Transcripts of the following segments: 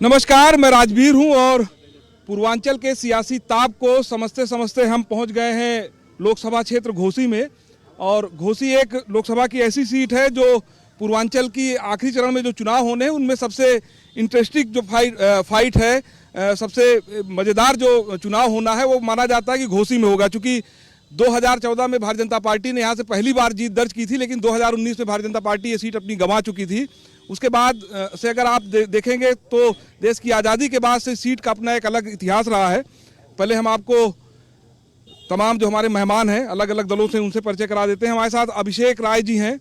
नमस्कार, मैं राजवीर हूं और पूर्वांचल के सियासी ताप को समझते समझते हम पहुंच गए हैं लोकसभा क्षेत्र घोसी में। और घोसी एक लोकसभा की ऐसी सीट है जो पूर्वांचल की आखिरी चरण में जो चुनाव होने हैं उनमें सबसे इंटरेस्टिंग जो फाइट है, सबसे मज़ेदार जो चुनाव होना है वो माना जाता है कि घोसी में होगा। चूँकि 2014 में भारतीय जनता पार्टी ने यहाँ से पहली बार जीत दर्ज की थी, लेकिन 2019 में भारतीय जनता पार्टी ये सीट अपनी गंवा चुकी थी। उसके बाद से अगर आप देखेंगे तो देश की आज़ादी के बाद से सीट का अपना एक अलग इतिहास रहा है। पहले हम आपको तमाम जो हमारे मेहमान हैं अलग अलग दलों से उनसे परिचय करा देते हैं। हमारे साथ अभिषेक राय जी हैं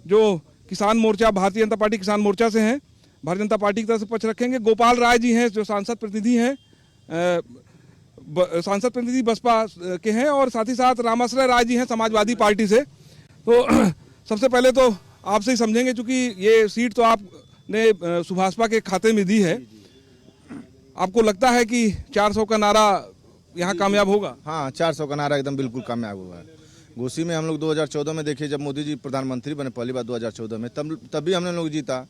जो किसान मोर्चा भारतीय जनता पार्टी किसान मोर्चा से हैं, भारतीय जनता पार्टी की तरफ से पक्ष रखेंगे। गोपाल राय जी हैं जो सांसद प्रतिनिधि हैं, सांसद प्रतिनिधि बसपा के हैं, और साथ ही साथ रामाश्रय राय जी हैं समाजवादी पार्टी से। तो सबसे पहले तो आपसे ही समझेंगे, चूंकि ये सीट तो आपने सुभाषपा के खाते में दी है, आपको लगता है कि 400 का नारा यहाँ कामयाब होगा? हाँ, 400 का नारा एकदम बिल्कुल कामयाब हुआ है। घोसी में हम लोग 2014 में देखिए, जब मोदी जी प्रधानमंत्री बने पहली बार 2014 में, तभी हमने लोग जीता।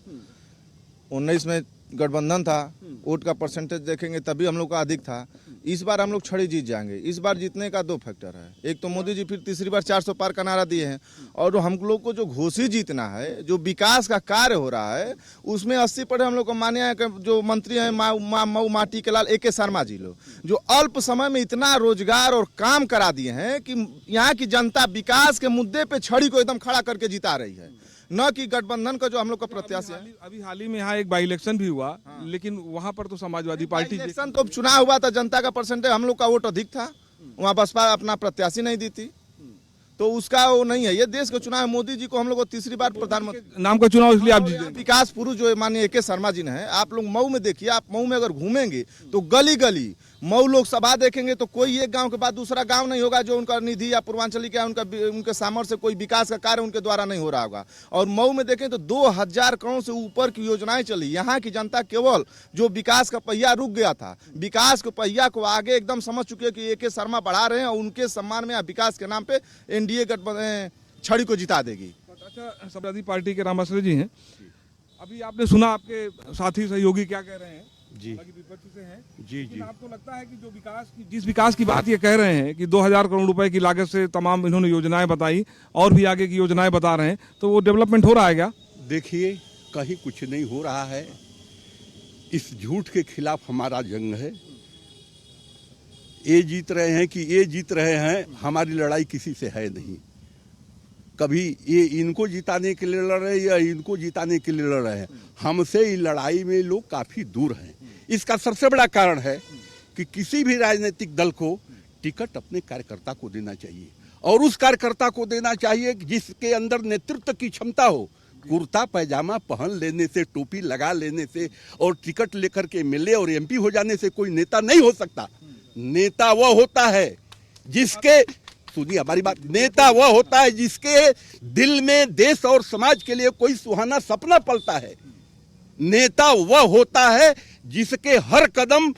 19 में गठबंधन था, वोट का परसेंटेज देखेंगे तभी हम लोग का अधिक था। इस बार हम लोग छड़ी जीत जाएंगे। इस बार जीतने का दो फैक्टर है, एक तो मोदी जी फिर तीसरी बार 400 पार का नारा दिए हैं, और हम लोग को जो घोसी जीतना है, जो विकास का कार्य हो रहा है उसमें 80% हम लोग को माने हैं कि जो मंत्री हैं मऊ माटी के लाल AK शर्मा जी लोग, जो अल्प समय में इतना रोजगार और काम करा दिए हैं कि यहाँ की जनता विकास के मुद्दे पे छड़ी को एकदम खड़ा करके जिता रही है, न कि गठबंधन का जो हम लोग का प्रत्याशी है। अभी हाल ही में यहाँ एक बाई इलेक्शन भी हुआ, लेकिन वहाँ पर तो समाजवादी पार्टी इलेक्शन तो चुनाव हुआ था, जनता का परसेंटेज हम लोग का वोट अधिक था, वहाँ बसपा अपना प्रत्याशी नहीं दी थी, तो उसका वो नहीं है। ये देश का चुनाव है, मोदी जी को हम लोग को तीसरी बार प्रधानमंत्री नाम का चुनाव, इसलिए आप जीते। विकास पुरुष जो माननीय AK शर्मा जी ने है, आप लोग मऊ में देखिए, आप मऊ में अगर घूमेंगे तो गली गली मऊ लोकसभा देखेंगे तो कोई एक गांव के बाद दूसरा गांव नहीं होगा जो उनका निधि या पूर्वांचली का उनके सामर्थ्य से कोई विकास का कार्य उनके द्वारा नहीं हो रहा होगा। और मऊ में देखें तो 2000 करोड़ से ऊपर की योजनाएं चली। यहाँ की जनता केवल जो विकास का पहिया रुक गया था, विकास के पहिया को आगे एकदम समझ चुके हैं कि AK शर्मा बढ़ा रहे हैं, और उनके सम्मान में विकास के नाम पे NDA गठबंधन छड़ी को जिता देगी। अच्छा, समाजवादी पार्टी के रामाश्रय जी हैं, अभी आपने सुना आपके साथी सहयोगी क्या कह रहे हैं जी, विपक्ष से हैं जी। आपको लगता है कि जो जिस विकास की बात ये कह रहे हैं कि 2000 करोड़ रुपए की लागत से तमाम इन्होंने योजनाएं बताई और भी आगे की योजनाएं बता रहे हैं, तो वो डेवलपमेंट हो रहा है क्या? देखिए, कहीं कुछ नहीं हो रहा है। इस झूठ के खिलाफ हमारा जंग है। ये जीत रहे हैं कि ये जीत रहे हैं, हमारी लड़ाई किसी से है नहीं। कभी ये इनको जिताने के लिए लड़ रहे हैं या इनको जिताने के लिए लड़ रहे हैं, हमसे इस लड़ाई में लोग काफ़ी दूर हैं। इसका सबसे बड़ा कारण है कि किसी भी राजनीतिक दल को टिकट अपने कार्यकर्ता को देना चाहिए, और उस कार्यकर्ता को देना चाहिए जिसके अंदर नेतृत्व की क्षमता हो। कुर्ता पैजामा पहन लेने से, टोपी लगा लेने से और टिकट लेकर के MLA और MP हो जाने से कोई नेता नहीं हो सकता। नेता वह होता है जिसके, सुनिए हमारी बात, नेता वह होता है जिसके दिल में देश और समाज के लिए कोई सुहाना सपना पलता है। नेता वह होता है जिसके हर कदम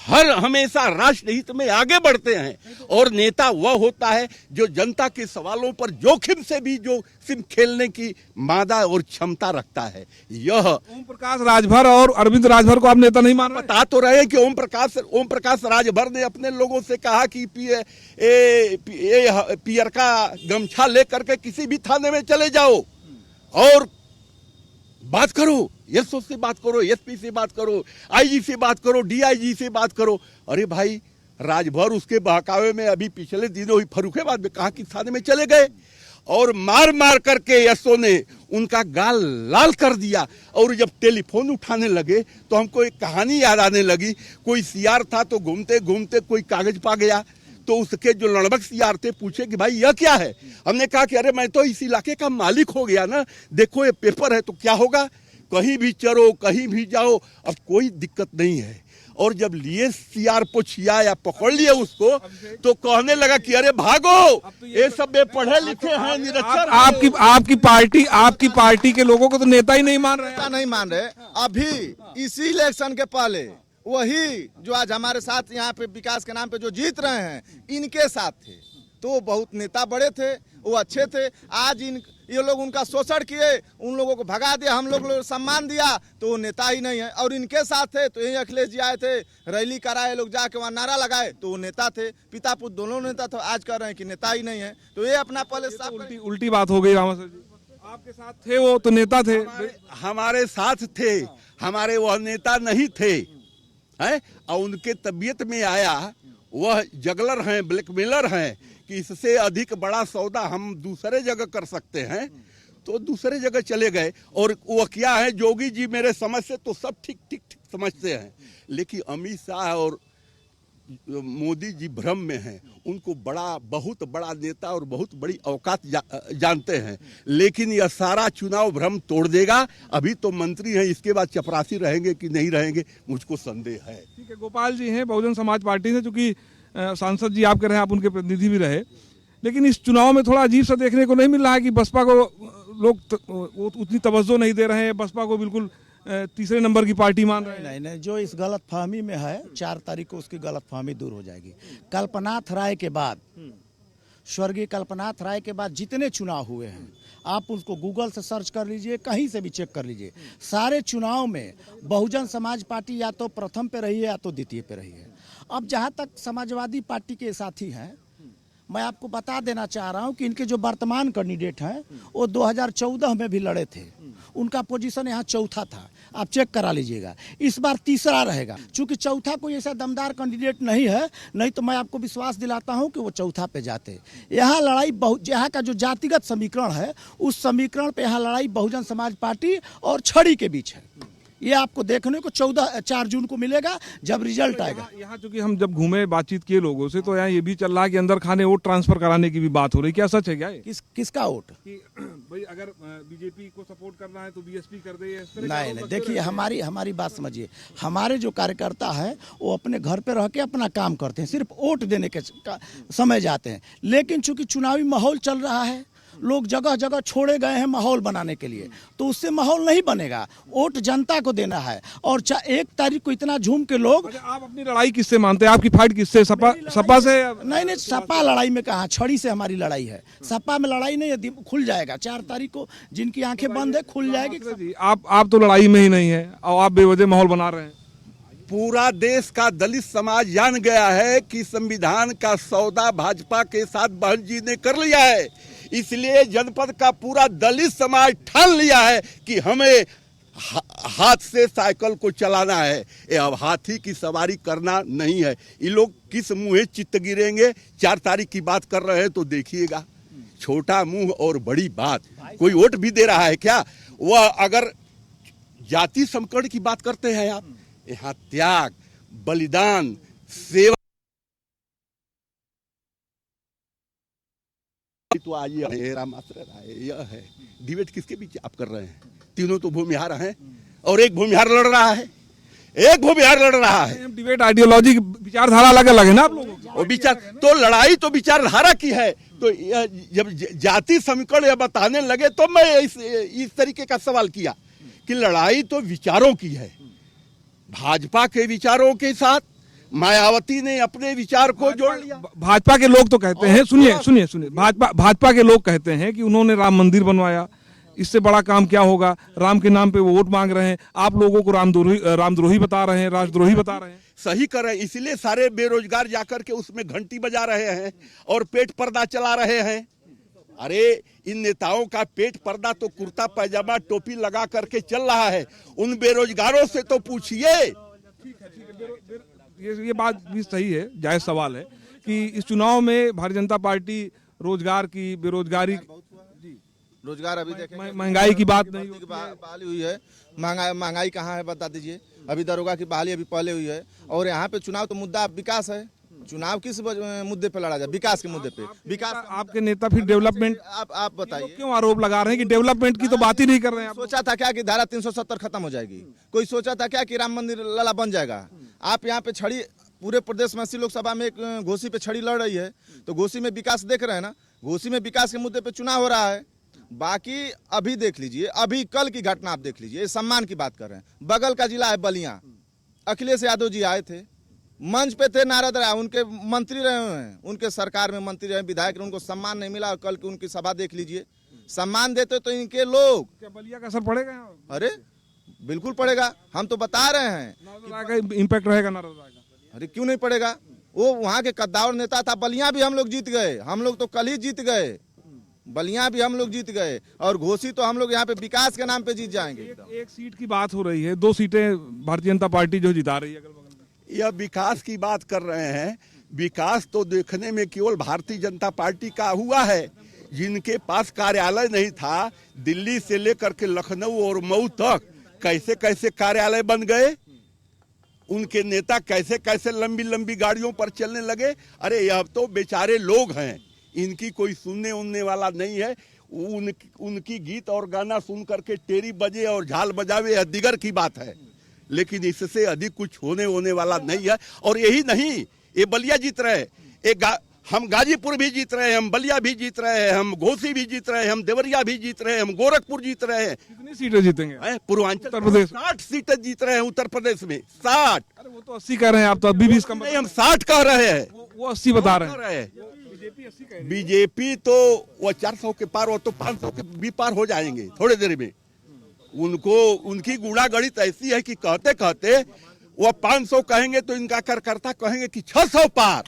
हमेशा राष्ट्र हित में आगे बढ़ते हैं, और नेता वह होता है जो जनता के सवालों पर जोखिम से भी जोखिम खेलने की मादा और क्षमता रखता है। यह ओम प्रकाश राजभर और अरविंद राजभर को आप नेता नहीं मान रहे? बता तो रहे कि ओम प्रकाश राजभर ने अपने लोगों से कहा कि पियर का गमछा लेकर के किसी भी थाने में चले जाओ और बात करो, SO से बात करो, SP से बात करो, IG से बात करो, DIG से बात करो। अरे भाई, राजभर उसके बहकावे में अभी पिछले दिनों ही फर्रुखाबाद में कहा कि थाने में चले गए, और मार मार करके SO ने उनका गाल लाल कर दिया। और जब टेलीफोन उठाने लगे तो हमको एक कहानी याद आने लगी। कोई CR था तो घूमते घूमते कोई कागज पा गया, तो उसके जो लड़बक CR थे पूछे कि भाई यह क्या है। हमने कहा कि अरे मैं तो इस इलाके का मालिक हो गया ना, देखो ये पेपर है तो क्या होगा, कहीं भी चरो कहीं भी जाओ, अब कोई दिक्कत नहीं है। और जब लिए CR पोछिया या पकड़ लिए उसको, तो कहने लगा कि अरे भागो, ये सब पढ़े लिखे हैं, निरक्षर। आपकी पार्टी के लोगों को तो नेता ही नहीं मान रहे। अभी इसी इलेक्शन के पहले वही जो आज हमारे साथ यहाँ पे विकास के नाम पे जो जीत रहे हैं, इनके साथ थे। तो तो वो बहुत नेता बड़े थे, वो अच्छे थे। आज ये लोग उनका शोषण किए, उन लोगों को भगा दिया, हम लोग सम्मान दिया, तो वो नेता ही नहीं है। और इनके साथ थे तो यही अखिलेश जी आए थे, रैली कराए, लोग जाके वहाँ नारा लगाए, तो वो नेता थे, पिता पुत्र दोनों नेता थे। आज कह रहे हैं कि नेता ही नहीं है, तो ये अपना पहले साफ उल्टी बात हो गई रामासर जी। आपके साथ थे वो तो नेता थे, हमारे साथ थे, हमारे वह नेता नहीं थे हैं। और उनके तबीयत में आया, वह जगलर हैं, ब्लैकमेलर हैं कि इससे अधिक बड़ा सौदा हम दूसरे जगह कर सकते हैं, तो दूसरे जगह चले गए। और वो क्या है, जोगी जी मेरे समझ से तो सब ठीक ठीक ठीक समझते हैं, लेकिन अमित शाह और मोदी जी भ्रम में हैं। उनको बहुत बड़ा नेता और बहुत बड़ी औकात जानते हैं, लेकिन यह सारा चुनाव भ्रम तोड़ देगा। अभी तो मंत्री हैं, इसके बाद चपरासी रहेंगे कि नहीं रहेंगे मुझको संदेह है। ठीक है, गोपाल जी हैं बहुजन समाज पार्टी से, चूंकि सांसद जी आप कह रहे हैं, आप उनके प्रतिनिधि भी रहे, लेकिन इस चुनाव में थोड़ा अजीब सा देखने को नहीं मिल रहा है कि बसपा को लोग उतनी तवज्जो नहीं दे रहे हैं, बसपा को बिल्कुल तीसरे नंबर की पार्टी मान रहे हैं। नहीं, जो इस गलत फहमी में है, 4 तारीख को उसकी गलत फहमी दूर हो जाएगी। कल्पनाथ राय के बाद, स्वर्गीय कल्पनाथ राय के बाद जितने चुनाव हुए हैं, आप उसको गूगल से सर्च कर लीजिए, कहीं से भी चेक कर लीजिए, सारे चुनाव में बहुजन समाज पार्टी या तो प्रथम पे रही है या तो द्वितीय पे रही है। अब जहाँ तक समाजवादी पार्टी के साथी हैं, मैं आपको बता देना चाह रहा हूं कि इनके जो वर्तमान कैंडिडेट हैं वो 2014 में भी लड़े थे, उनका पोजीशन यहाँ चौथा था, आप चेक करा लीजिएगा। इस बार तीसरा रहेगा, चूंकि चौथा कोई ऐसा दमदार कैंडिडेट नहीं है, नहीं तो मैं आपको विश्वास दिलाता हूं कि वो चौथा पे जाते। यहाँ लड़ाई यहाँ का जो जातिगत समीकरण है, उस समीकरण पे यहाँ लड़ाई बहुजन समाज पार्टी और छड़ी के बीच है। ये आपको देखने को 4 जून को मिलेगा जब रिजल्ट आएगा। यहाँ चूंकि हम जब घूमे, बातचीत किए लोगों से, तो यहाँ ये भी चल रहा है कि अंदर खाने वोट ट्रांसफर कराने की भी बात हो रही, क्या सच है क्या ये? किसका वोट? कि भाई अगर बीजेपी को सपोर्ट करना है तो बीएसपी कर दे। नहीं, देखिए हमारी बात समझिए। हमारे जो कार्यकर्ता है वो अपने घर पे रह के अपना काम करते हैं, सिर्फ वोट देने के समय जाते हैं। लेकिन चूंकि चुनावी माहौल चल रहा है, लोग जगह जगह छोड़े गए हैं माहौल बनाने के लिए, तो उससे माहौल नहीं बनेगा। वोट जनता को देना है। और 1 तारीख को इतना झूम के लोग। आप अपनी लड़ाई किससे मानते हैं? आपकी फाइट किससे? सपा से? नहीं, सपा लड़ाई में कहा, छड़ी से हमारी लड़ाई है। सपा में लड़ाई नहीं है, खुल जाएगा 4 तारीख को, जिनकी आंखें बंद है खुल जाएगी। आप तो लड़ाई में ही नहीं है और आप बेवजह माहौल बना रहे हैं। पूरा देश का दलित समाज जान गया है कि संविधान का सौदा भाजपा के साथ बहन जी ने कर लिया है, इसलिए जनपद का पूरा दलित समाज ठान लिया है कि हमें हाथ से साइकिल को चलाना है, अब हाथी की सवारी करना नहीं है। ये लोग किस मुंह चित्त गिरेंगे? 4 तारीख की बात कर रहे हैं तो देखिएगा, छोटा मुंह और बड़ी बात। कोई वोट भी दे रहा है क्या? वह अगर जाति समीकरण की बात करते हैं आप, यहाँ त्याग, बलिदान, सेवा, तो आज यह है डिबेट किसके बीच आप कर रहे हैं? तीनों तो भूमिहार हैं और एक भूमिहार लड़ रहा है, एक भूमिहार लड़ रहा है। डिबेट आइडियोलॉजी, विचारधारा अलग अलग है ना आप लोगों की। और तो लड़ाई तो विचारधारा की है। तो जब जाति समीकरण यह बताने लगे तो मैं इस तरीके का सवाल किया कि लड़ाई तो विचारों की है। भाजपा के विचारों के साथ मायावती ने अपने विचार को जोड़ लिया। भाजपा के लोग तो कहते हैं, सुनिए, भाजपा के लोग कहते हैं कि उन्होंने राम मंदिर बनवाया, इससे बड़ा काम क्या होगा? राम के नाम पे वो वोट मांग रहे हैं, आप लोगों को रामद्रोही बता रहे हैं, राष्ट्रद्रोही बता रहे हैं। सही कर रहे हैं, इसीलिए सारे बेरोजगार जाकर के उसमें घंटी बजा रहे हैं और पेट पर्दा चला रहे हैं। अरे इन नेताओं का पेट पर्दा तो कुर्ता पैजामा टोपी लगा करके चल रहा है, उन बेरोजगारों से तो पूछिए। ये बात भी सही है, जायज सवाल है कि इस चुनाव में भारतीय जनता पार्टी रोजगार की, बेरोजगारी, रोजगार अभी देखें, महंगाई की बात नहीं बहाली हुई है। महंगाई कहाँ है बता दीजिए? अभी दरोगा की बहाली अभी पहले हुई है। और यहाँ पे चुनाव तो मुद्दा विकास है। चुनाव किस मुद्दे पे लड़ा जाए? विकास के मुद्दे पे। विकास आपके नेता फिर डेवलपमेंट, आप बताइए क्यों आरोप लगा रहे हैं कि डेवलपमेंट की तो बात ही नहीं कर रहे हैं? सोचा था क्या कि धारा 370 खत्म हो जाएगी? कोई सोचा था क्या कि राम मंदिर लला बन जाएगा? आप यहाँ पे छड़ी, पूरे प्रदेश में 80 लोकसभा में एक घोसी पे छड़ी लड़ रही है, तो घोसी में विकास देख रहे हैं ना? घोसी में विकास के मुद्दे पे चुनाव हो रहा है। बाकी अभी देख लीजिए, अभी कल की घटना आप देख लीजिए, सम्मान की बात कर रहे हैं। बगल का जिला है बलिया, अखिलेश यादव जी आए थे, मंच पे थे नारद राय, उनके मंत्री रहे हुए हैं, उनके सरकार में मंत्री रहे, विधायक, उनको सम्मान नहीं मिला। और कल की उनकी सभा देख लीजिए, सम्मान देते तो इनके लोग। क्या बलिया का असर पड़ेगा यहाँ? अरे बिल्कुल पड़ेगा, हम तो बता रहे हैं। नारद राय का इम्पैक्ट रहेगा नारद राय का? अरे क्यों नहीं पड़ेगा, वो वहाँ के कद्दावर नेता था। बलिया भी हम लोग जीत गए, हम लोग तो कल ही जीत गए, बलिया भी हम लोग जीत गए। और घोसी तो हम लोग यहाँ पे विकास के नाम पे जीत जाएंगे। एक सीट की बात हो रही है, 2 सीटें भारतीय जनता पार्टी जो जिता रही है अगल बगल में। यह विकास की बात कर रहे हैं। विकास तो देखने में केवल भारतीय जनता पार्टी का हुआ है। जिनके पास कार्यालय नहीं था, दिल्ली से लेकर के लखनऊ और मऊ तक कैसे कैसे कार्यालय बन गए। उनके नेता कैसे कैसे लंबी लंबी गाड़ियों पर चलने लगे। अरे यह तो बेचारे लोग हैं, इनकी कोई सुनने उनने वाला नहीं है। उनकी गीत और गाना सुन करके टेरी बजे और झाल बजावे, यह दिगर की बात है। लेकिन इससे अधिक कुछ होने वाला नहीं है। और यही नहीं, ये बलिया जीत रहे, हम गाजीपुर भी जीत रहे हैं, हम बलिया भी जीत रहे हैं, हम घोसी भी जीत रहे हैं, हम देवरिया भी जीत रहे हैं, हम गोरखपुर जीत रहे हैं। कितनी सीटें जीतेंगे? पूर्वांचल उत्तर प्रदेश 60 सीटें जीत रहे हैं उत्तर प्रदेश में, 60। अरे वो तो 80 कह रहे हैं आप, तो अभी भी इसका नहीं, हम 60 कह रहे हैं। वो 80 बता रहे हैं। बीजेपी तो वो 400 के पार, वो तो 500 के भी पार हो जाएंगे थोड़ी देर में। उनकी गुड़ागणित ऐसी है कि कहते कहते वो 500 कहेंगे तो इनका कार्यकर्ता कहेंगे कि 600 पार।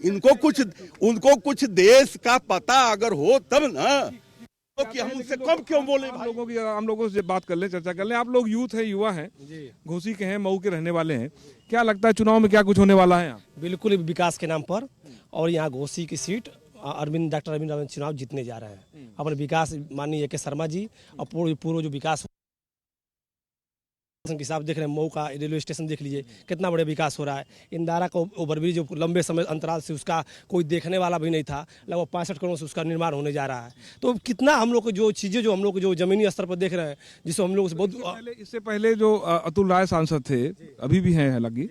उनको कुछ देश का पता अगर हो तब ना, तो कि हम उनसे कम क्यों बोले। हम लोगों से बात कर लें, चर्चा कर लें। आप लोग यूथ हैं, युवा हैं, घोसी के हैं, मऊ के रहने वाले हैं। क्या लगता है चुनाव में क्या कुछ होने वाला है यहाँ? बिल्कुल विकास के नाम पर। और यहाँ घोसी की सीट डॉक्टर अरविंद रावत चुनाव जीतने जा रहे हैं। अपने विकास माननीय ए के शर्मा जी और पूर्व जो विकास के साथ देख रहे हैं, मऊ का रेलवे स्टेशन देख लीजिए कितना बड़ा विकास हो रहा है। इंदारा का ओवरब्रिज जो लंबे समय अंतराल से उसका कोई देखने वाला भी नहीं था, लगभग 65 करोड़ से उसका निर्माण होने जा रहा है। तो कितना हम लोग को जो चीज़ें जो हम लोग जो जमीनी स्तर पर देख रहे हैं, जिससे हम लोग बहुत इससे पहले जो अतुल राय सांसद थे, अभी भी हैं हालांकि,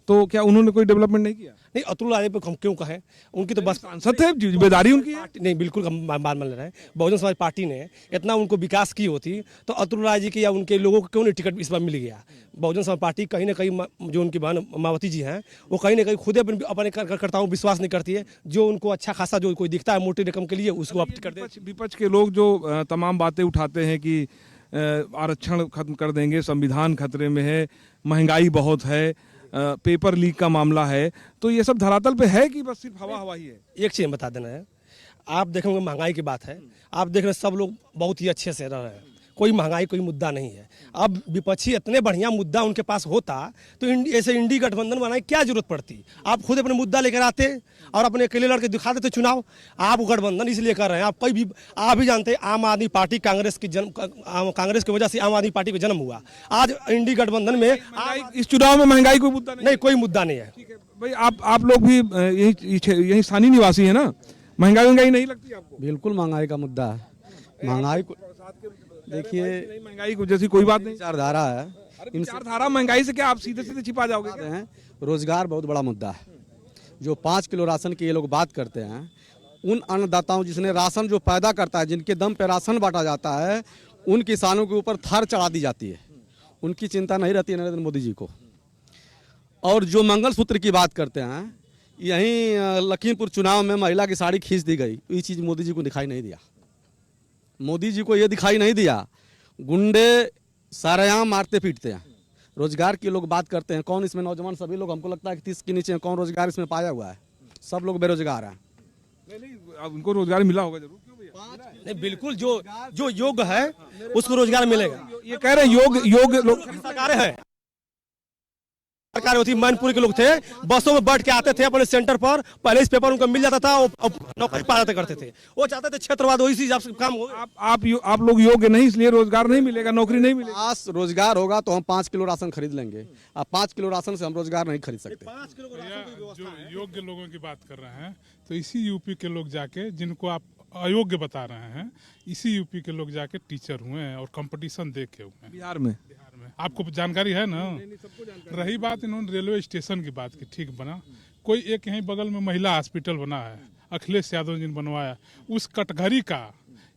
तो क्या उन्होंने कोई डेवलपमेंट नहीं किया? नहीं, अतुल राय पर हम क्यों कहें, उनकी तो बस सांसद थे, जिम्मेदारी उनकी है। नहीं, बिल्कुल हम बात मान रहे हैं। बहुजन समाज पार्टी ने इतना उनको विकास की होती तो अतुल राय जी की या उनके लोगों को क्यों नहीं टिकट इस बार मिल गया। बहुजन समाज पार्टी कहीं ना कहीं जो उनकी बहन मायावती जी हैं, वो कहीं ना कहीं खुद अपने कार्यकर्ताओं विश्वास नहीं करती है। जो उनको अच्छा खासा जो कोई दिखता है मोटी रकम के लिए, उसको आप टिकट दे। विपक्ष के लोग जो तमाम बातें उठाते हैं कि आरक्षण खत्म कर देंगे, संविधान खतरे में है, महंगाई बहुत है, पेपर लीक का मामला है, तो ये सब धरातल पे है कि बस सिर्फ हवा हवा ही है? एक चीज़ बता देना है, आप देखेंगे महंगाई की बात है, आप देख रहे हैं सब लोग बहुत ही अच्छे से रह रहे हैं, कोई महंगाई कोई मुद्दा नहीं है। अब विपक्षी इतने बढ़िया मुद्दा उनके पास होता तो ऐसे इंडी गठबंधन बनाने की क्या जरूरत पड़ती। आप खुद अपने मुद्दा लेकर आते और अपने अकेले लड़के दिखा देते चुनाव। आप गठबंधन इसलिए कर रहे हैं, आप भी जानते हैं आम आदमी पार्टी कांग्रेस की वजह से आम आदमी पार्टी का जन्म हुआ। आज इंडी गठबंधन में इस चुनाव में महंगाई कोई मुद्दा नहीं, कोई मुद्दा नहीं है। भाई आप लोग भी यही स्थानीय निवासी है ना, महंगाई नहीं लगती आपको? बिल्कुल महंगाई का मुद्दा है। महंगाई देखिए, महंगाई को जैसी कोई बात नहीं, विचारधारा है। इन विचारधारा महंगाई से क्या आप सीधे सीधे छिपा जाओगे क्या? रोजगार बहुत बड़ा मुद्दा है। जो 5 किलो राशन की ये लोग बात करते हैं, उन अन्नदाताओं जिसने राशन जो पैदा करता है, जिनके दम पे राशन बांटा जाता है, उन किसानों के ऊपर थार चढ़ा दी जाती है। उनकी चिंता नहीं रहती नरेंद्र मोदी जी को। और जो मंगलसूत्र की बात करते हैं, यहीं लखीमपुर चुनाव में महिला की साड़ी खींच दी गई, ये चीज़ मोदी जी को दिखाई नहीं दिया। मोदी जी को ये दिखाई नहीं दिया। गुंडे सारेआम मारते पीटते हैं। रोजगार की लोग बात करते हैं, कौन इसमें नौजवान, सभी लोग, हमको लगता है कि 30 के नीचे कौन रोजगार इसमें पाया हुआ है? सब लोग बेरोजगार हैं। नहीं, उनको रोजगार मिला होगा जरूर। क्यों भैया? नहीं, बिल्कुल जो योग्य है उसको रोजगार मिलेगा। ये कह रहे हैं योग लोग सरकारें हैं, सरकार होती। मैनपुर के लोग थे, बसों में बैठ के आते थे अपने सेंटर पर, पहले इस पेपर उनको मिल जाता था, वो नौकरी पा जाते करते थे। वो चाहते थे क्षेत्रवाद हो, इसी हिसाब से काम हो। आप लोग योग्य नहीं, इसलिए रोजगार नहीं मिलेगा, नौकरी नहीं मिलेगी। आज रोजगार होगा तो हम 5 किलो राशन खरीद लेंगे। अब 5 किलो राशन से हम रोजगार नहीं खरीद सकते। जो योग्य लोगों की बात कर रहे हैं, तो इसी यूपी के लोग जाके, जिनको आप अयोग्य बता रहे हैं, इसी यूपी के लोग जाके टीचर हुए हैं और कंपटीशन देखे हुए हैं बिहार में। आपको जानकारी है ना? रही बात इन्होंने रेलवे स्टेशन की बात की, ठीक बना। कोई एक यहीं बगल में महिला हॉस्पिटल बना है, अखिलेश यादव जी ने बनवाया। उस कटघरी का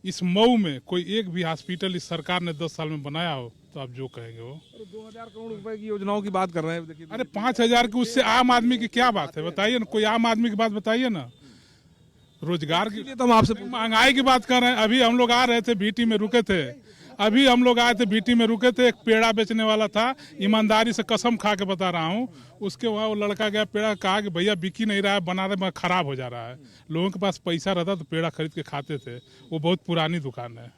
इस मऊ में कोई एक भी हॉस्पिटल इस सरकार ने 10 साल में बनाया हो? तो आप जो कहेंगे वो। 2000 करोड़ रुपए की योजनाओं की बात कर रहे हैं, देखिए। अरे 5000 की उससे आम आदमी की क्या बात है, बताइए ना, कोई आम आदमी की बात बताइए ना। रोजगार की तो हम आपसे महंगाई की बात कर रहे हैं। अभी हम लोग आ रहे थे, बीटी में रुके थे, अभी हम लोग आए थे, बीटी में रुके थे, एक पेड़ा बेचने वाला था, ईमानदारी से कसम खा के बता रहा हूँ, उसके वहाँ वो लड़का गया, पेड़ा कहा कि भैया बिकी नहीं रहा है, बना रहे खराब हो जा रहा है। लोगों के पास पैसा रहता तो पेड़ा खरीद के खाते थे। वो बहुत पुरानी दुकान है,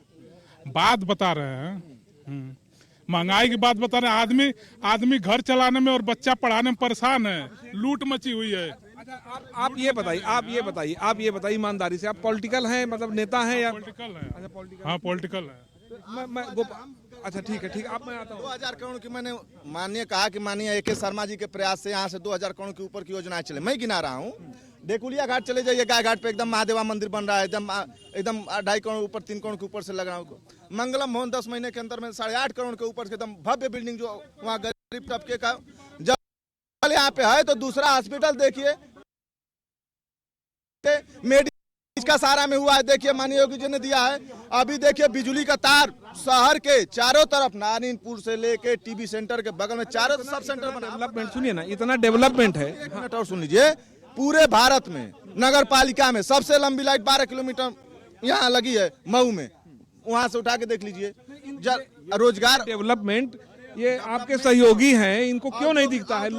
बात बता रहे हैं। महंगाई की बात बता रहे हैं। आदमी घर चलाने में और बच्चा पढ़ाने में परेशान है, लूट मची हुई है। अच्छा, आप ये बताइए ईमानदारी से, आप पॉलिटिकल हैं, मतलब नेता हैं या पॉलिटिकल है? अच्छा, पॉलिटिकल। हाँ पॉलिटिकल है। अच्छा ठीक है, आप मैं आता हूँ। 2000 करोड़ की मैंने माननीय कहा कि माननीय AK शर्मा जी के प्रयास से यहाँ से 2000 करोड़ के ऊपर की योजनाएं चले। मैं गिना रहा हूँ, डेकुलिया घाट चले जाइए, गाय घाट पे एकदम महादेवा मंदिर बन रहा है, एकदम 2.5 करोड़ ऊपर, 3 करोड़ के ऊपर से लग रहा है। मंगलम भवन 10 महीने के अंदर में 8.5 करोड़ के ऊपर से एकदम भव्य बिल्डिंग, जो वहाँ गरीब तबके का जब यहाँ पे है, तो दूसरा हॉस्पिटल देखिए का सहारा में हुआ है। देखिए माननीय योगी जी ने दिया है। अभी देखिए बिजली का तार शहर के चारों तरफ, नारायणपुर से लेके टीबी सेंटर के बगल में चारों सब सेंटर बना। डेवलपमेंट सुनिए ना, इतना डेवलपमेंट है। एक मिनट और सुन लीजिए, पूरे भारत में नगर पालिका में सबसे लंबी लाइट 12 किलोमीटर यहाँ लगी है मऊ में, वहां से उठा के देख लीजिए। रोजगार डेवलपमेंट, ये आपके सहयोगी हैं, इनको क्यों नहीं दिखता है?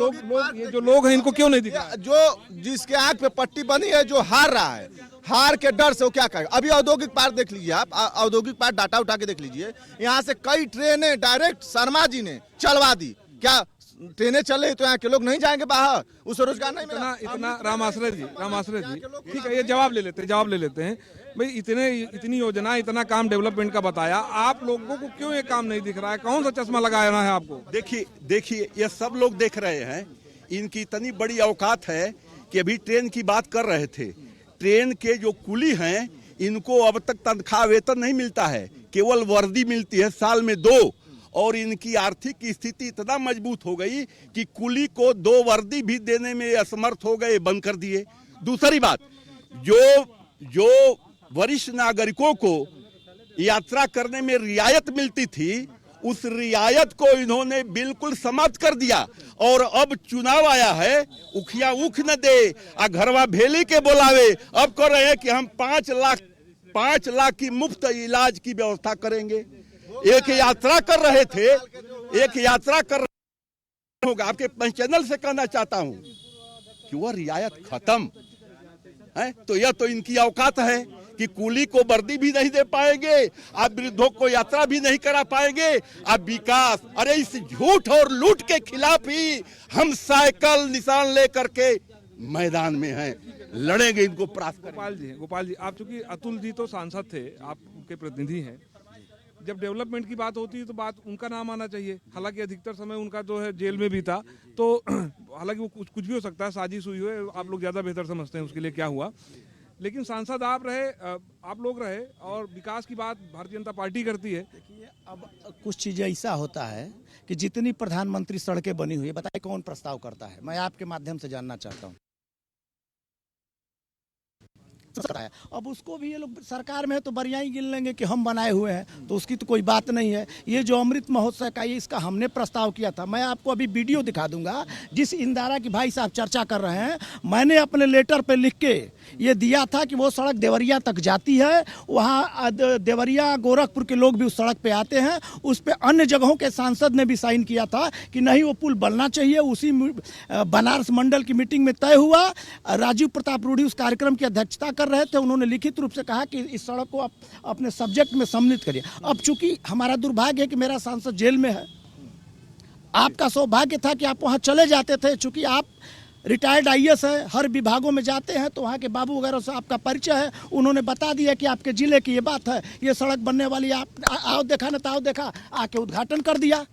ये जो लोग हैं, इनको क्यों नहीं दिखता है? जो जिसके आंख पे पट्टी बनी है, जो हार रहा है, हार के डर से वो क्या करेगा। अभी औद्योगिक पार्क देख लीजिए आप, औद्योगिक पार्क डाटा उठा के देख लीजिए, यहाँ से कई ट्रेनें डायरेक्ट शर्मा जी ने चलवा दी। क्या ट्रेनें चले तो यहाँ के लोग नहीं जाएंगे बाहर, उसे रोजगार नहीं मिला। इतना राम आश्रय जी, ठीक है, ये जवाब ले लेते हैं भाई। इतनी योजना, इतना काम डेवलपमेंट का बताया, आप लोगों को क्यों ये काम नहीं दिख रहा है? कौन सा चश्मा लगाना है आपको? देखिए ये सब लोग देख रहे हैं, इनकी इतनी बड़ी औकात है कि अभी ट्रेन की बात कर रहे थे। ट्रेन के जो कुली हैं, इनको अब तक तनख्वाह वेतन नहीं मिलता है, केवल वर्दी मिलती है साल में 2, और इनकी आर्थिक स्थिति इतना मजबूत हो गई कि कुली को 2 वर्दी भी देने में असमर्थ हो गए, बंद कर दिए। दूसरी बात, जो वरिष्ठ नागरिकों को यात्रा करने में रियायत मिलती थी, उस रियायत को इन्होंने बिल्कुल समाप्त कर दिया। और अब चुनाव आया है, उखिया उख न दे आ घरवा भेली के बोलावे। अब कर रहे हैं कि हम 5 लाख की मुफ्त इलाज की व्यवस्था करेंगे। एक यात्रा कर रहे थे, होगा। आपके चैनल से कहना चाहता हूं कि वह रियायत खत्म है। तो यह तो इनकी औकात है कि कुली को वर्दी भी नहीं दे पाएंगे, आप वृद्धों को यात्रा भी नहीं करा पाएंगे, आप विकास। अरे इस झूठ और लूट के खिलाफ ही हम साइकिल निशान लेकर के मैदान में हैं, लड़ेंगे, इनको परास्त करेंगे। गोपाल जी, आप चूंकि अतुल जी तो सांसद थे, आप उनके प्रतिनिधि हैं, जब डेवलपमेंट की बात होती है तो बात उनका नाम आना चाहिए। हालांकि अधिकतर समय उनका जो है जेल में भी था, तो हालांकि वो कुछ भी हो सकता है, साजिश हुई है, आप लोग ज्यादा बेहतर समझते हैं उसके लिए क्या हुआ। लेकिन सांसद आप लोग रहे, और विकास की बात भारतीय जनता पार्टी करती है। देखिए, अब कुछ चीज़ें ऐसा होता है कि जितनी प्रधानमंत्री सड़कें बनी हुई है, बताइए कौन प्रस्ताव करता है? मैं आपके माध्यम से जानना चाहता हूँ। अब उसको भी ये लोग सरकार में है तो बढ़िया ही गिन लेंगे कि हम बनाए हुए हैं, तो उसकी तो कोई बात नहीं है। ये जो अमृत महोत्सव का, ये इसका हमने प्रस्ताव किया था। मैं आपको अभी वीडियो दिखा दूंगा, जिस इंदिरा की भाई साहब चर्चा कर रहे हैं, मैंने अपने लेटर पे लिख के ये दिया था कि वो सड़क देवरिया तक जाती है। वहाँ देवरिया गोरखपुर के लोग भी उस सड़क पे आते हैं। उस पे अन्य जगहों के सांसद ने भी साइन किया था कि नहीं, वो पुल बनना चाहिए। उसी बनारस मंडल की मीटिंग में तय हुआ। राजीव प्रताप रूढ़ी उस कार्यक्रम की अध्यक्षता कर रहे थे। उन्होंने लिखित रूप से कहा कि इस सड़क को आप अपने सब्जेक्ट में सम्मिलित करिए। अब चूंकि हमारा दुर्भाग्य है कि मेरा सांसद जेल में है, आपका सौभाग्य था कि आप वहां चले जाते थे। चूंकि आप रिटायर्ड IAS है, हर विभागों में जाते हैं, तो वहाँ के बाबू वगैरह से आपका परिचय है। उन्होंने बता दिया कि आपके जिले की ये बात है, ये सड़क बनने वाली, आप आओ देखा न ताओ देखा, आके उद्घाटन कर दिया।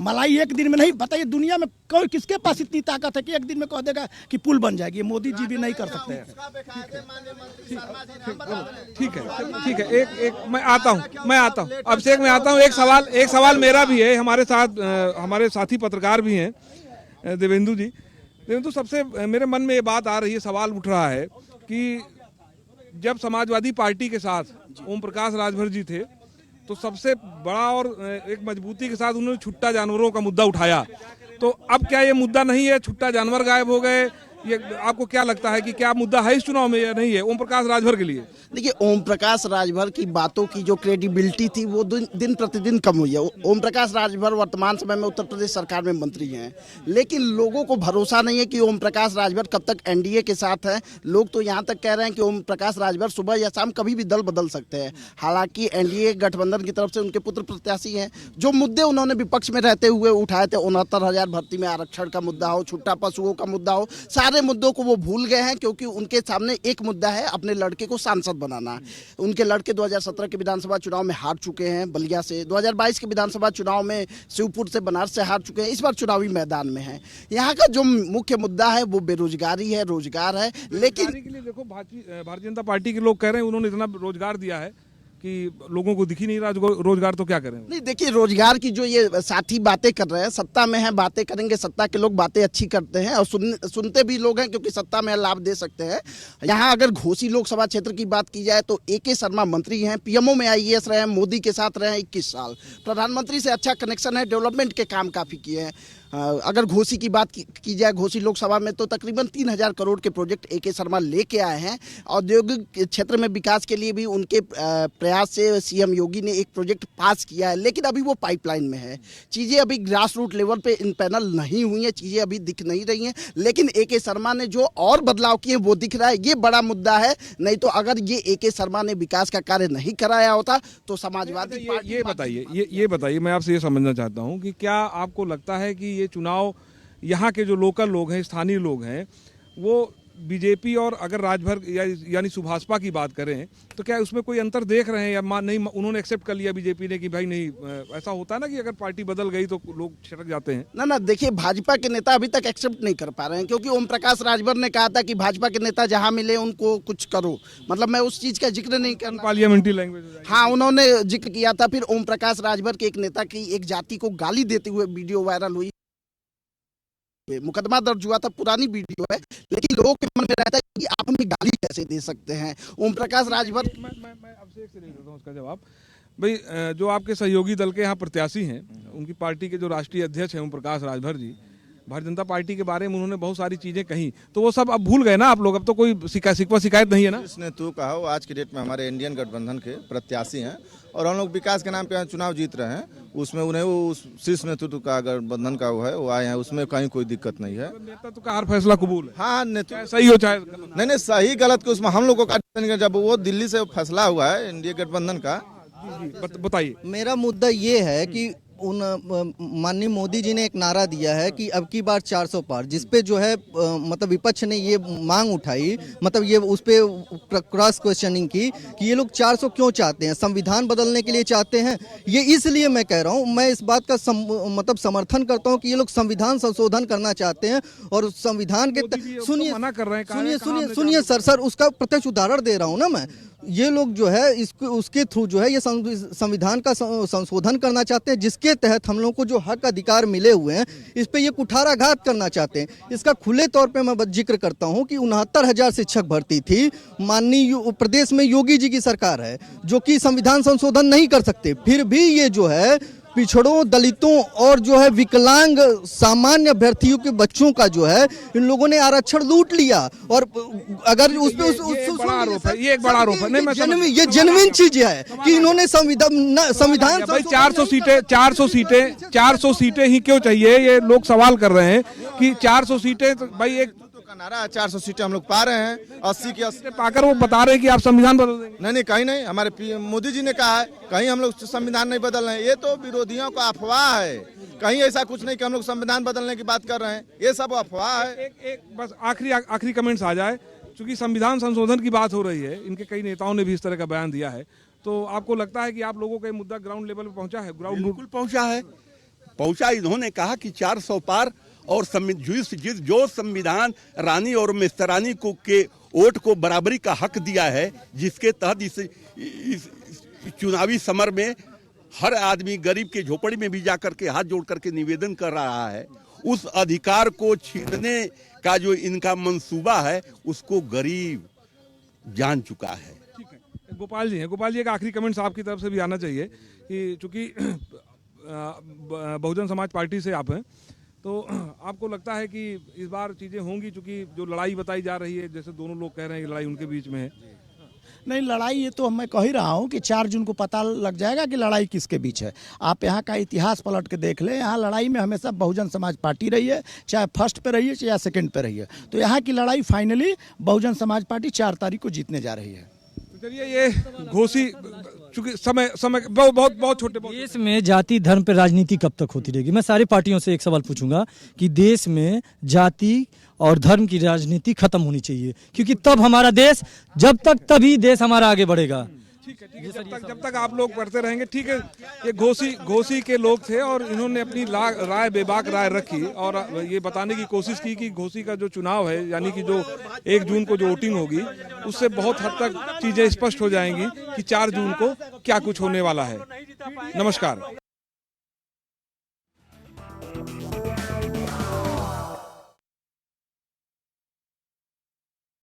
मलाई एक दिन में नहीं। बताइए दुनिया में कोई किसके पास इतनी ताकत है कि एक दिन में कह देगा कि पुल बन जाएगी? मोदी जी भी नहीं कर सकते हैं। ठीक है, एक मैं आता हूँ अभिषेक, मैं आता हूँ। एक सवाल मेरा भी है, हमारे साथ हमारे साथी पत्रकार भी हैं, देवेंदु जी। देवेंदु, सबसे मेरे मन में ये बात आ रही है, सवाल उठ रहा है कि जब समाजवादी पार्टी के साथ ओम प्रकाश राजभर जी थे, तो सबसे बड़ा और एक मजबूती के साथ उन्होंने छुट्टा जानवरों का मुद्दा उठाया। तो अब क्या ये मुद्दा नहीं है, छुट्टा जानवर गायब हो गए, ये आपको क्या लगता है कि क्या मुद्दा है इस चुनाव में या नहीं है ओम प्रकाश राजभर के लिए? देखिए, ओम प्रकाश राजभर की बातों की जो क्रेडिबिलिटी थी वो दिन प्रतिदिन कम हुई है। ओम प्रकाश राजभर वर्तमान समय में उत्तर प्रदेश सरकार में मंत्री हैं, लेकिन लोगों को भरोसा नहीं है कि ओम प्रकाश राजभर कब तक एनडीए के साथ हैं। लोग तो यहाँ तक कह रहे हैं कि ओम प्रकाश राजभर सुबह या शाम कभी भी दल बदल सकते हैं। हालांकि एनडीए गठबंधन की तरफ से उनके पुत्र प्रत्याशी हैं। जो मुद्दे उन्होंने विपक्ष में रहते हुए उठाए थे, 69,000 भर्ती में आरक्षण का मुद्दा हो, छुट्टा पशुओं का मुद्दा हो, सारे मुद्दों को वो भूल गए हैं, क्योंकि उनके सामने एक मुद्दा है अपने लड़के को सांसद बनाना। उनके लड़के 2017 के विधानसभा चुनाव में हार चुके हैं बलिया से, 2022 के विधानसभा चुनाव में शिवपुर से, बनारस से हार चुके हैं, इस बार चुनावी मैदान में हैं। यहाँ का जो मुख्य मुद्दा है वो बेरोजगारी है, रोजगार है। लेकिन के लिए देखो, भारतीय जनता पार्टी के लोग कह रहे हैं उन्होंने इतना रोजगार दिया है कि लोगों को दिख ही नहीं रहा रोजगार, तो क्या करें? नहीं, देखिए, रोजगार की जो ये साथी बातें कर रहे हैं, सत्ता में है बातें करेंगे, सत्ता के लोग बातें अच्छी करते हैं और सुनते भी लोग हैं, क्योंकि सत्ता में लाभ दे सकते हैं। यहाँ अगर घोसी लोकसभा क्षेत्र की बात की जाए तो AK शर्मा मंत्री हैं, PMO में IAS रहे हैं, मोदी के साथ रहे हैं 21 साल, प्रधानमंत्री से अच्छा कनेक्शन है, डेवलपमेंट के काम काफ़ी किए हैं। अगर घोसी की बात की जाए, घोसी लोकसभा में तो तकरीबन 3,000 करोड़ के प्रोजेक्ट AK शर्मा लेके आए हैं। औद्योगिक क्षेत्र में विकास के लिए भी उनके प्रयास से CM योगी ने एक प्रोजेक्ट पास किया है, लेकिन अभी वो पाइपलाइन में है। चीज़ें अभी ग्रास रूट लेवल पे इन पैनल नहीं हुई हैं, चीज़ें अभी दिख नहीं रही हैं, लेकिन AK शर्मा ने जो और बदलाव किए वो दिख रहा है। ये बड़ा मुद्दा है। नहीं तो अगर ये AK शर्मा ने विकास का कार्य नहीं कराया होता तो समाजवादी पार्टी। ये बताइए, मैं आपसे ये समझना चाहता हूँ कि क्या आपको लगता है कि ये चुनाव यहाँ के जो लोकल लोग हैं, स्थानीय लोग हैं, वो बीजेपी और अगर राजभर यानी सुभाषपा की बात करें तो क्या उसमें कोई अंतर देख रहे हैं या नहीं, उन्होंने एक्सेप्ट कर लिया बीजेपी ने कि भाई नहीं, ऐसा होता है ना कि अगर पार्टी बदल गई तो लोग छिटक जाते हैं? ना, देखिए, भाजपा के नेता अभी तक एक्सेप्ट नहीं कर पा रहे हैं, क्योंकि ओम प्रकाश राजभर ने कहा था कि भाजपा के नेता जहां मिले उनको कुछ करो। मतलब मैं उस चीज का जिक्र नहीं कर, पार्लियामेंट्री लैंग्वेज, हाँ, उन्होंने जिक्र किया था। फिर ओम प्रकाश राजभर के एक नेता की एक जाति को गाली देते हुए वीडियो वायरल हुई, मुकदमा दर्ज हुआ था, पुरानी वीडियो है, लेकिन लोगों के मन में रहता है कि आप हमें गाली कैसे दे सकते हैं। ओम प्रकाश राजभर, मैं आपसे एक से नहीं देता हूँ उसका जवाब। भाई, जो आपके सहयोगी दल के यहाँ प्रत्याशी हैं, उनकी पार्टी के जो राष्ट्रीय अध्यक्ष हैं ओम प्रकाश राजभर जी, भारतीय जनता पार्टी के बारे में उन्होंने बहुत सारी चीजें कही, तो वो सब अब भूल गए ना आप लोग? अब तो कोई शिकायत नहीं है ना? जिसने तू कहा वो आज की डेट में हमारे इंडियन गठबंधन के प्रत्याशी हैं और हम लोग विकास के नाम पे चुनाव जीत रहे हैं। उसमें उन्हें वो शीर्ष नेतृत्व का गठबंधन का वो है, वो आए हैं, उसमें कहीं कोई दिक्कत नहीं है। नेतृत्व का हर फैसला कबूल है? हाँ, नेतृत्व सही हो चाहे नहीं, सही गलत के उसमें हम लोग को, जब वो दिल्ली से फैसला हुआ है इंडिया गठबंधन का। बताइए। मेरा मुद्दा ये है कि उन माननीय मोदी जी ने एक नारा दिया है कि अब की बार 400 पार, जिसपे जो है मतलब विपक्ष ने ये मांग उठाई, मतलब ये उस पे क्रॉस क्वेश्चनिंग की कि ये लोग 400 क्यों चाहते हैं, संविधान बदलने के लिए चाहते हैं। ये इसलिए मैं कह रहा हूँ, मैं इस बात का मतलब समर्थन करता हूँ कि ये लोग संविधान संशोधन करना चाहते हैं और संविधान के सुनिए सर, उसका प्रत्यक्ष उदाहरण दे रहा हूँ ना मैं। ये लोग जो है उसके थ्रू जो है ये संविधान का संशोधन करना चाहते हैं, जिसके तहत हम लोग को जो हक अधिकार मिले हुए हैं इस पे ये कुठाराघात करना चाहते हैं। इसका खुले तौर पे मैं जिक्र करता हूं कि 69,000 शिक्षक भर्ती थी। माननीय प्रदेश में योगी जी की सरकार है जो कि संविधान संशोधन नहीं कर सकते, फिर भी ये जो है पिछड़ों, दलितों और जो है विकलांग सामान्य अभ्यर्थियों के बच्चों का जो है इन लोगों ने आरक्षण लूट लिया। और अगर उस पे बड़ा आरोप है, ये एक बड़ा आरोप है। नहीं, ये जेन्युइन चीज है कि इन्होंने संविधान 400 सीटें ही क्यों चाहिए, ये लोग सवाल कर रहे हैं कि 400 सीटें तो भाई एक नारा 400 सीटें हम लोग पा रहे हैं, 80 की 80 पाकर वो बता रहे हैं कि आप संविधान बदल देंगे। नहीं, कहीं नहीं। हमारे मोदी जी ने कहा है कहीं हम लोग संविधान नहीं बदल रहे हैं। ये तो विरोधियों का अफवाह है, कहीं ऐसा कुछ नहीं कि हम लोग संविधान बदलने की बात कर रहे हैं, ये सब अफवाह है। एक बस आखिरी कमेंट्स आ जाए, क्योंकि संविधान संशोधन की बात हो रही है, इनके कई नेताओं ने भी इस तरह का बयान दिया है, तो आपको लगता है कि आप लोगों का मुद्दा ग्राउंड लेवल पे पहुंचा है? बिल्कुल पहुंचा। इन्होंने कहा कि 400 पार और जो संविधान रानी और मेस्तरानी को के वोट को बराबरी का हक दिया है, जिसके तहत इस चुनावी समर में हर आदमी गरीब के झोपड़ी में भी जाकर के हाथ जोड़ करके निवेदन कर रहा है, उस अधिकार को छीनने का जो इनका मंसूबा है उसको गरीब जान चुका है। गोपाल जी हैं। गोपाल जी, एक आखिरी कमेंट्स आपकी तरफ से भी आना चाहिए कि चूंकि बहुजन समाज पार्टी से आप हैं, तो आपको लगता है कि इस बार चीज़ें होंगी, चूंकि जो लड़ाई बताई जा रही है, जैसे दोनों लोग कह रहे हैं कि लड़ाई उनके बीच में है? नहीं, लड़ाई ये तो मैं कह ही रहा हूँ कि 4 जून को पता लग जाएगा कि लड़ाई किसके बीच है। आप यहाँ का इतिहास पलट के देख लें, यहाँ लड़ाई में हमेशा बहुजन समाज पार्टी रही है, चाहे फर्स्ट पे रही है चाहे सेकंड पे रही है। तो यहाँ की लड़ाई फाइनली बहुजन समाज पार्टी 4 तारीख को जीतने जा रही है। तो चलिए, ये घोसी, चूंकि समय बहुत छोटे देश में जाति धर्म पर राजनीति कब तक होती रहेगी? मैं सारी पार्टियों से एक सवाल पूछूंगा कि देश में जाति और धर्म की राजनीति खत्म होनी चाहिए, क्योंकि तब हमारा देश, जब तक तभी देश हमारा आगे बढ़ेगा। ठीक है, जब तक आप लोग करते रहेंगे। ठीक है, ये घोसी के लोग थे और इन्होंने अपनी राय, बेबाक राय रखी और ये बताने की कोशिश की कि घोसी का जो चुनाव है, यानी कि जो 1 जून को जो वोटिंग होगी, उससे बहुत हद तक चीजें स्पष्ट हो जाएंगी कि 4 जून को क्या कुछ होने वाला है। नमस्कार।